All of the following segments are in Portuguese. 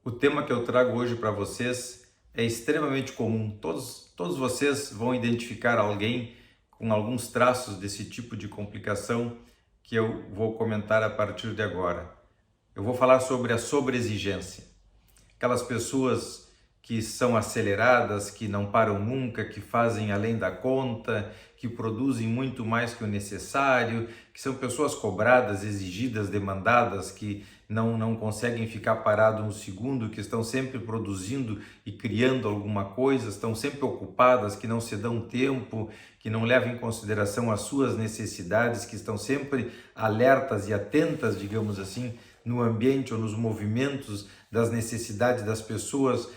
O tema que eu trago hoje para vocês é extremamente comum. Todos vocês vão identificar alguém com alguns traços desse tipo de complicação que eu vou comentar a partir de agora. Eu vou falar sobre a sobreexigência. Aquelas pessoas que são aceleradas, que não param nunca, que fazem além da conta, que produzem muito mais que o necessário, que são pessoas cobradas, exigidas, demandadas, que não conseguem ficar parado um segundo, que estão sempre produzindo e criando alguma coisa, estão sempre ocupadas, que não se dão tempo, que não levam em consideração as suas necessidades, que estão sempre alertas e atentas, digamos assim, no ambiente ou nos movimentos das necessidades das pessoas,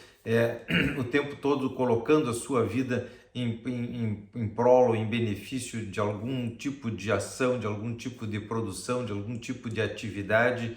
o tempo todo colocando a sua vida em prol, em benefício de algum tipo de ação, de algum tipo de produção, de algum tipo de atividade,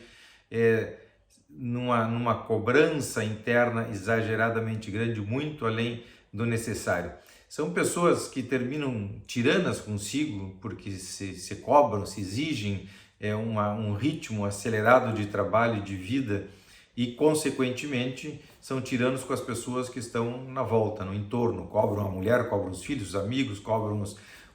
numa cobrança interna exageradamente grande, muito além do necessário. São pessoas que terminam tiranas consigo, porque se cobram, se exigem um ritmo acelerado de trabalho e de vida, e consequentemente são tiranos com as pessoas que estão na volta, no entorno. Cobram a mulher, cobram os filhos, os amigos, cobram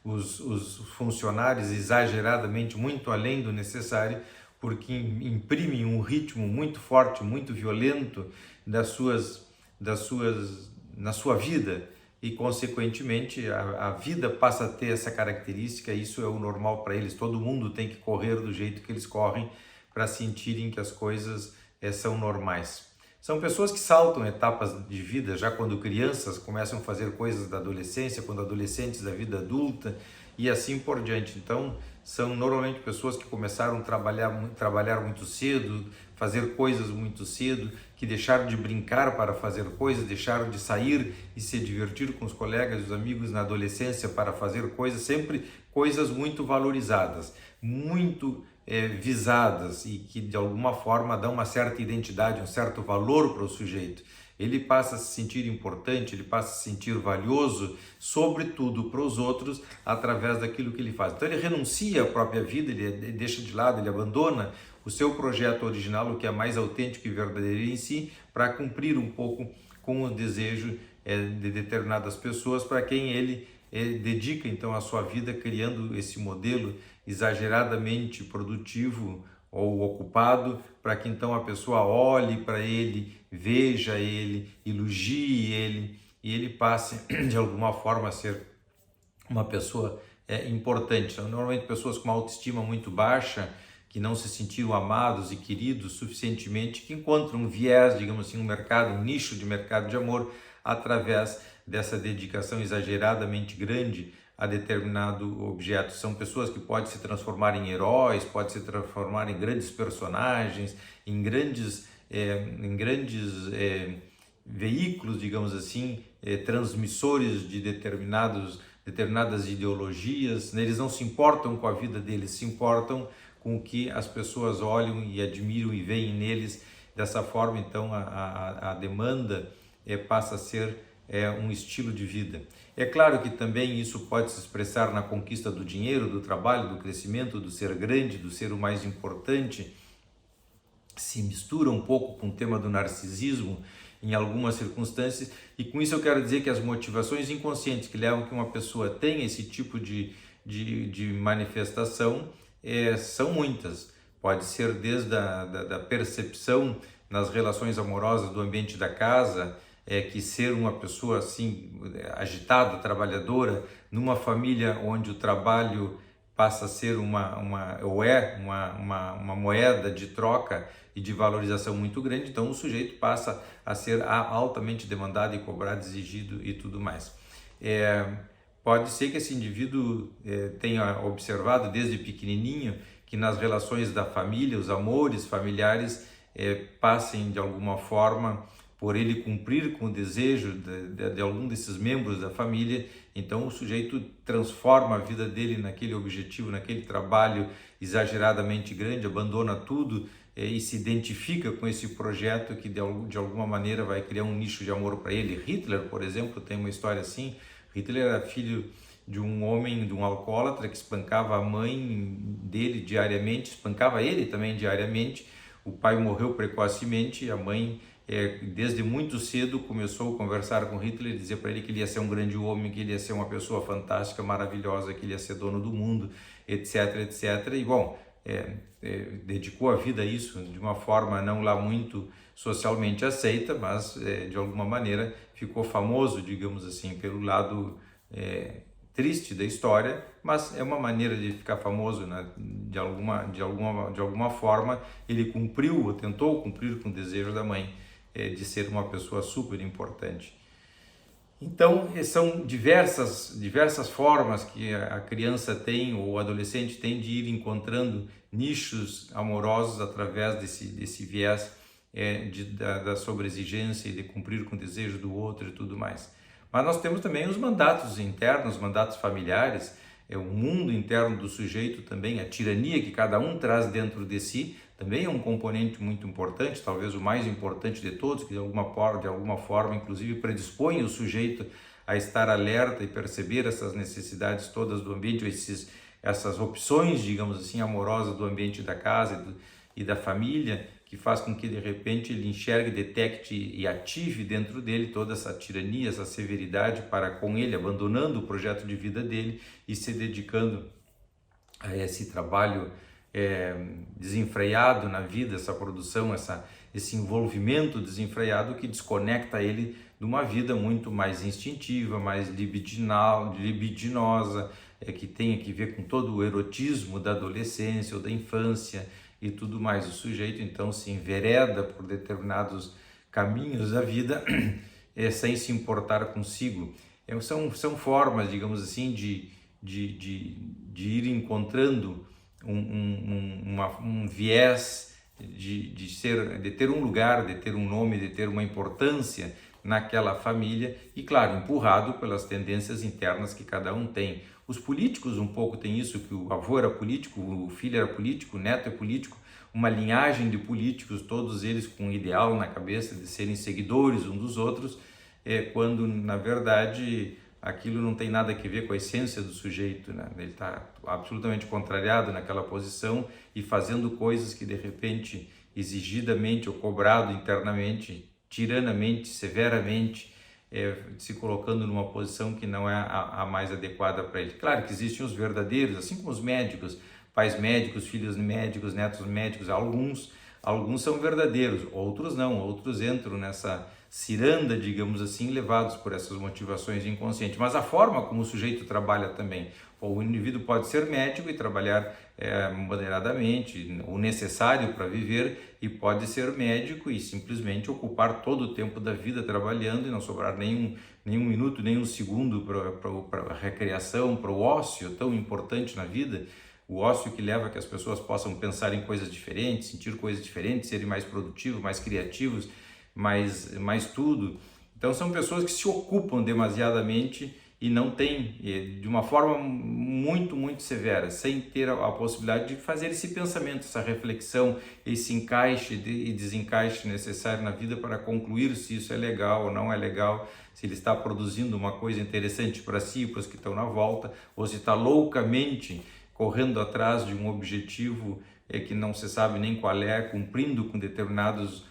os funcionários exageradamente, muito além do necessário, porque imprimem um ritmo muito forte, muito violento na sua vida, e consequentemente a vida passa a ter essa característica. Isso é o normal para eles. Todo mundo tem que correr do jeito que eles correm para sentirem que as coisas são normais. São pessoas que saltam etapas de vida já quando crianças, começam a fazer coisas da adolescência, quando adolescentes da vida adulta e assim por diante. Então, são normalmente pessoas que começaram a trabalhar muito cedo, fazer coisas muito cedo, que deixaram de brincar para fazer coisas, deixaram de sair e se divertir com os colegas e os amigos na adolescência para fazer coisas, sempre coisas muito valorizadas, muito visadas, e que de alguma forma dão uma certa identidade, um certo valor para o sujeito. Ele passa a se sentir importante, ele passa a se sentir valioso, sobretudo para os outros, através daquilo que ele faz. Então ele renuncia à própria vida, ele deixa de lado, ele abandona o seu projeto original, o que é mais autêntico e verdadeiro em si, para cumprir um pouco com o desejo de determinadas pessoas, para quem ele dedica então a sua vida, criando esse modelo exageradamente produtivo ou ocupado, para que então a pessoa olhe para ele, veja ele, elogie ele, e ele passe de alguma forma a ser uma pessoa importante. São normalmente pessoas com uma autoestima muito baixa, que não se sentiram amados e queridos suficientemente, que encontram um viés, digamos assim, um mercado, um nicho de mercado de amor, através dessa dedicação exageradamente grande a determinado objeto. São pessoas que podem se transformar em heróis, podem se transformar em grandes personagens, em grandes veículos, digamos assim, transmissores de determinadas ideologias. Eles não se importam com a vida deles, se importam com o que as pessoas olham e admiram e veem neles. Dessa forma, então, a demanda passa a ser um estilo de vida. É claro que também isso pode se expressar na conquista do dinheiro, do trabalho, do crescimento, do ser grande, do ser o mais importante. Se mistura um pouco com o tema do narcisismo em algumas circunstâncias, e com isso eu quero dizer que as motivações inconscientes que levam que uma pessoa tenha esse tipo de manifestação são muitas. Pode ser desde da percepção nas relações amorosas do ambiente da casa, que ser uma pessoa assim agitada, trabalhadora, numa família onde o trabalho passa a ser uma moeda de troca e de valorização muito grande. Então o sujeito passa a ser altamente demandado e cobrado, exigido e tudo mais. Pode ser que esse indivíduo tenha observado desde pequenininho que nas relações da família, os amores familiares passem de alguma forma por ele cumprir com o desejo de algum desses membros da família. Então o sujeito transforma a vida dele naquele objetivo, naquele trabalho exageradamente grande, abandona tudo e se identifica com esse projeto que de alguma maneira vai criar um nicho de amor para ele. Hitler, por exemplo, tem uma história assim. Hitler era filho de um homem, de um alcoólatra que espancava a mãe dele diariamente, espancava ele também diariamente. o pai morreu precocemente, a mãe desde muito cedo começou a conversar com Hitler, dizer para ele que ele ia ser um grande homem, que ele ia ser uma pessoa fantástica, maravilhosa, que ele ia ser dono do mundo, etc, etc. E bom, dedicou a vida a isso de uma forma não lá muito socialmente aceita, mas de alguma maneira ficou famoso, digamos assim, pelo lado triste da história, mas é uma maneira de ficar famoso, né? De alguma forma ele cumpriu, ou tentou cumprir com o desejo da mãe de ser uma pessoa super importante. Então, são diversas formas que a criança tem, ou o adolescente tem, de ir encontrando nichos amorosos através desse viés da sobreexigência e de cumprir com o desejo do outro e tudo mais. Mas nós temos também os mandatos internos, mandatos familiares, o mundo interno do sujeito também, a tirania que cada um traz dentro de si, também é um componente muito importante, talvez o mais importante de todos, que de alguma forma inclusive predispõe o sujeito a estar alerta e perceber essas necessidades todas do ambiente, essas opções, digamos assim, amorosas do ambiente da casa e da família, que faz com que de repente ele enxergue, detecte e ative dentro dele toda essa tirania, essa severidade para com ele, abandonando o projeto de vida dele e se dedicando a esse trabalho desenfreado na vida, essa produção, esse envolvimento desenfreado que desconecta ele de uma vida muito mais instintiva, mais libidinosa, que tem que ver com todo o erotismo da adolescência ou da infância e tudo mais. O sujeito então se envereda por determinados caminhos da vida sem se importar consigo. São formas, digamos assim, de ir encontrando um viés de ter um lugar, de ter um nome, de ter uma importância naquela família e, claro, empurrado pelas tendências internas que cada um tem. Os políticos um pouco têm isso, que o avô era político, o filho era político, o neto é político, uma linhagem de políticos, todos eles com um ideal na cabeça de serem seguidores uns dos outros, quando na verdade aquilo não tem nada a ver com a essência do sujeito, né? Ele está absolutamente contrariado naquela posição e fazendo coisas que de repente, exigidamente ou cobrado internamente, tiranamente, severamente, se colocando numa posição que não é a mais adequada para ele. Claro que existem os verdadeiros, assim como os médicos, pais médicos, filhos médicos, netos médicos, alguns são verdadeiros, outros não, outros entram nessa ciranda, digamos assim, levados por essas motivações inconscientes. Mas a forma como o sujeito trabalha também, o indivíduo pode ser médico e trabalhar moderadamente, o necessário para viver, e pode ser médico e simplesmente ocupar todo o tempo da vida trabalhando e não sobrar nenhum minuto, nenhum segundo para a recreação, para o ócio tão importante na vida. O ócio que leva a que as pessoas possam pensar em coisas diferentes, sentir coisas diferentes, serem mais produtivos, mais criativos, mais tudo. Então são pessoas que se ocupam demasiadamente e não têm, de uma forma muito severa, sem ter a possibilidade de fazer esse pensamento, essa reflexão, esse encaixe e desencaixe necessário na vida para concluir se isso é legal ou não é legal, se ele está produzindo uma coisa interessante para si e para os que estão na volta, ou se está loucamente correndo atrás de um objetivo que não se sabe nem qual é, cumprindo com determinados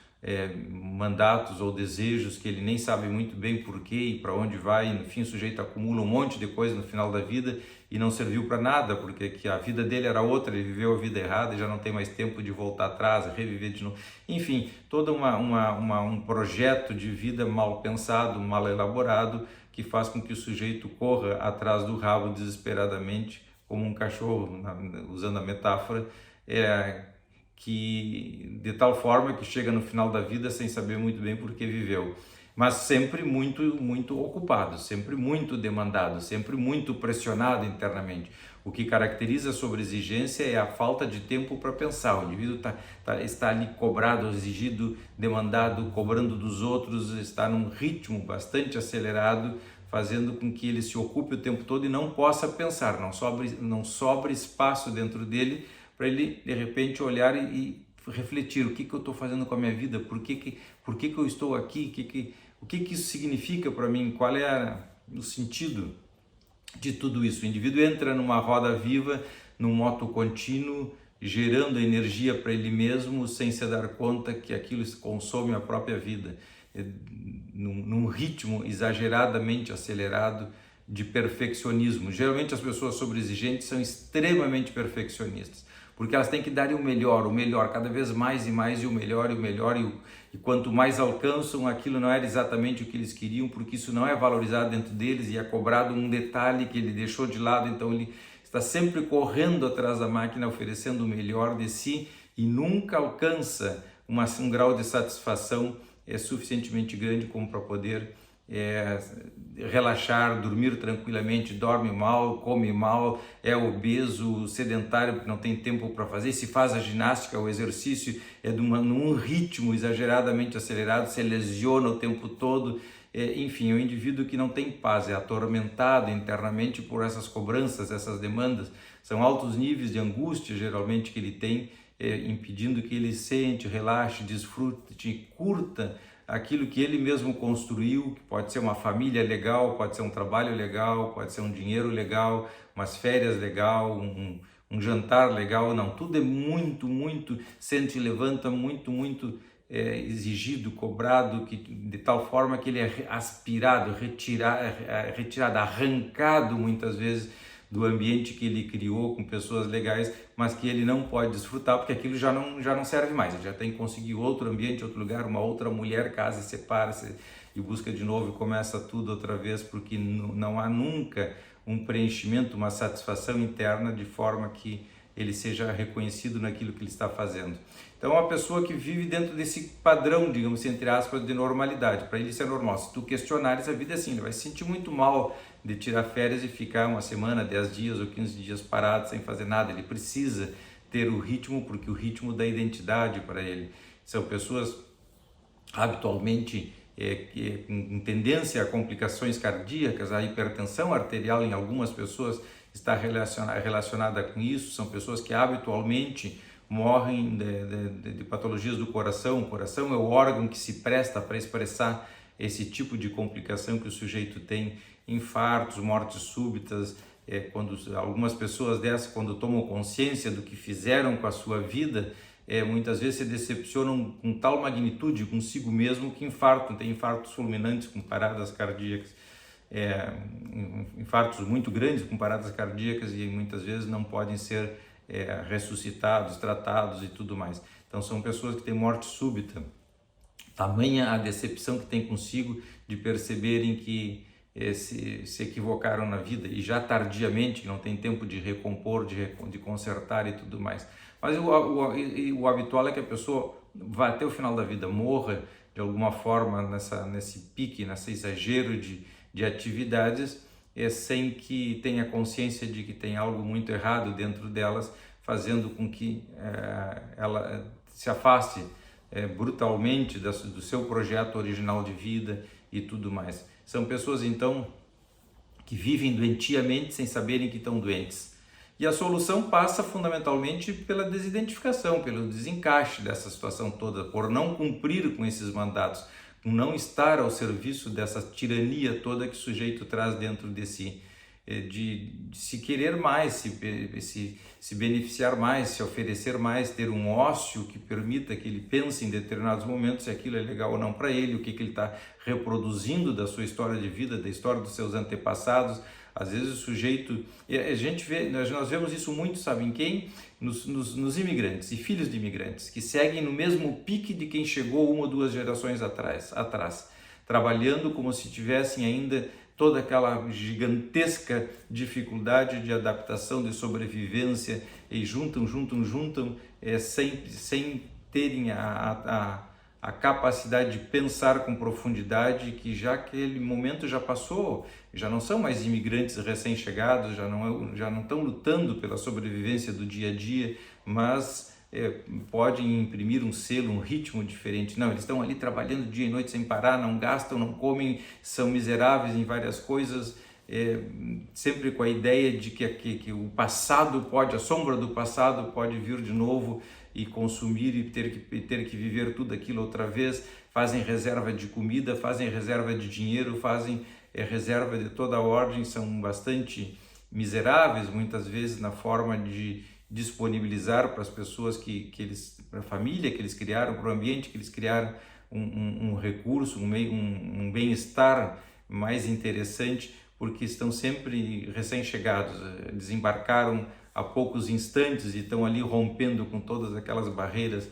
mandatos ou desejos que ele nem sabe muito bem porquê e para onde vai, e no fim o sujeito acumula um monte de coisa no final da vida e não serviu para nada, porque que a vida dele era outra, ele viveu a vida errada e já não tem mais tempo de voltar atrás, reviver de novo. Enfim, todo um projeto de vida mal pensado, mal elaborado, que faz com que o sujeito corra atrás do rabo desesperadamente, como um cachorro, usando a metáfora, que de tal forma que chega no final da vida sem saber muito bem por que viveu, mas sempre muito ocupado, sempre muito demandado, sempre muito pressionado internamente. O que caracteriza a sobreexigência é a falta de tempo para pensar. O indivíduo está ali cobrado, exigido, demandado, cobrando dos outros, está num ritmo bastante acelerado, fazendo com que ele se ocupe o tempo todo e não possa pensar, não sobre espaço dentro dele para ele de repente olhar e refletir: o que eu estou fazendo com a minha vida, por que eu estou aqui, o que isso significa para mim, qual é o sentido de tudo isso. O indivíduo entra numa roda viva, num moto contínuo, gerando energia para ele mesmo sem se dar conta que aquilo consome a própria vida, num ritmo exageradamente acelerado de perfeccionismo. Geralmente as pessoas sobreexigentes são extremamente perfeccionistas, porque elas têm que dar o melhor, cada vez mais e mais, e o melhor, e quanto mais alcançam, aquilo não era exatamente o que eles queriam, porque isso não é valorizado dentro deles e é cobrado um detalhe que ele deixou de lado, então ele está sempre correndo atrás da máquina, oferecendo o melhor de si e nunca alcança um grau de satisfação suficientemente grande como para poder relaxar, dormir tranquilamente, dorme mal, come mal, é obeso, sedentário porque não tem tempo para fazer, se faz a ginástica, o exercício num ritmo exageradamente acelerado, se lesiona o tempo todo, enfim, é um indivíduo que não tem paz, é atormentado internamente por essas cobranças, essas demandas, são altos níveis de angústia geralmente que ele tem, impedindo que ele sente, relaxe, desfrute, curta aquilo que ele mesmo construiu, que pode ser uma família legal, pode ser um trabalho legal, pode ser um dinheiro legal, umas férias legal, um jantar legal, não, tudo é muito, sente e levanta muito exigido, cobrado, de tal forma que ele é aspirado, retirado, arrancado muitas vezes do ambiente que ele criou com pessoas legais, mas que ele não pode desfrutar porque aquilo já não serve mais, ele já tem que conseguir outro ambiente, outro lugar, uma outra mulher, casa, separa-se e busca de novo e começa tudo outra vez, porque não há nunca um preenchimento, uma satisfação interna de forma que ele seja reconhecido naquilo que ele está fazendo. Então, uma pessoa que vive dentro desse padrão, digamos, entre aspas, de normalidade, para ele isso é normal. Se tu questionares a vida é assim, ele vai se sentir muito mal de tirar férias e ficar uma semana, 10 dias ou 15 dias parado sem fazer nada. Ele precisa ter o ritmo, porque o ritmo dá identidade para ele. São pessoas habitualmente com tendência a complicações cardíacas, a hipertensão arterial em algumas pessoas está relacionada com isso, são pessoas que habitualmente morrem de patologias do coração. O coração é o órgão que se presta para expressar esse tipo de complicação que o sujeito tem, infartos, mortes súbitas, quando algumas pessoas dessas, quando tomam consciência do que fizeram com a sua vida, muitas vezes se decepcionam com tal magnitude consigo mesmo que infartam, tem infartos fulminantes com paradas cardíacas, infartos muito grandes com paradas cardíacas e muitas vezes não podem ser ressuscitados, tratados e tudo mais. Então são pessoas que têm morte súbita, tamanha a decepção que tem consigo de perceberem que se equivocaram na vida e já tardiamente, que não tem tempo de recompor, de consertar e tudo mais. Mas o habitual é que a pessoa vá até o final da vida, morra de alguma forma nesse pique, nesse exagero de atividades, sem que tenha consciência de que tem algo muito errado dentro delas, fazendo com que ela se afaste brutalmente do seu projeto original de vida e tudo mais. São pessoas então que vivem doentiamente sem saberem que estão doentes. E a solução passa fundamentalmente pela desidentificação, pelo desencaixe dessa situação toda, por não cumprir com esses mandatos, por não estar ao serviço dessa tirania toda que o sujeito traz dentro de si, de se querer mais, se beneficiar mais, se oferecer mais, ter um ócio que permita que ele pense em determinados momentos se aquilo é legal ou não para ele, o que ele está reproduzindo da sua história de vida, da história dos seus antepassados. Às vezes o sujeito, a gente vê, nós vemos isso muito, sabe em quem? Nos imigrantes e filhos de imigrantes, que seguem no mesmo pique de quem chegou uma ou duas gerações atrás, trabalhando como se tivessem ainda toda aquela gigantesca dificuldade de adaptação, de sobrevivência, e juntam, sem terem a capacidade de pensar com profundidade, que já aquele momento já passou, já não são mais imigrantes recém-chegados, já não estão lutando pela sobrevivência do dia a dia, mas podem imprimir um selo, um ritmo diferente. Não, eles estão ali trabalhando dia e noite sem parar, não gastam, não comem, são miseráveis em várias coisas, sempre com a ideia de que o passado a sombra do passado pode vir de novo e consumir e ter que viver tudo aquilo outra vez. Fazem reserva de comida, fazem reserva de dinheiro, fazem reserva de toda a ordem, são bastante miseráveis muitas vezes na forma de disponibilizar para as pessoas para a família que eles criaram, para o ambiente que eles criaram, um recurso, um bem-estar mais interessante, porque estão sempre recém-chegados, desembarcaram há poucos instantes e estão ali rompendo com todas aquelas barreiras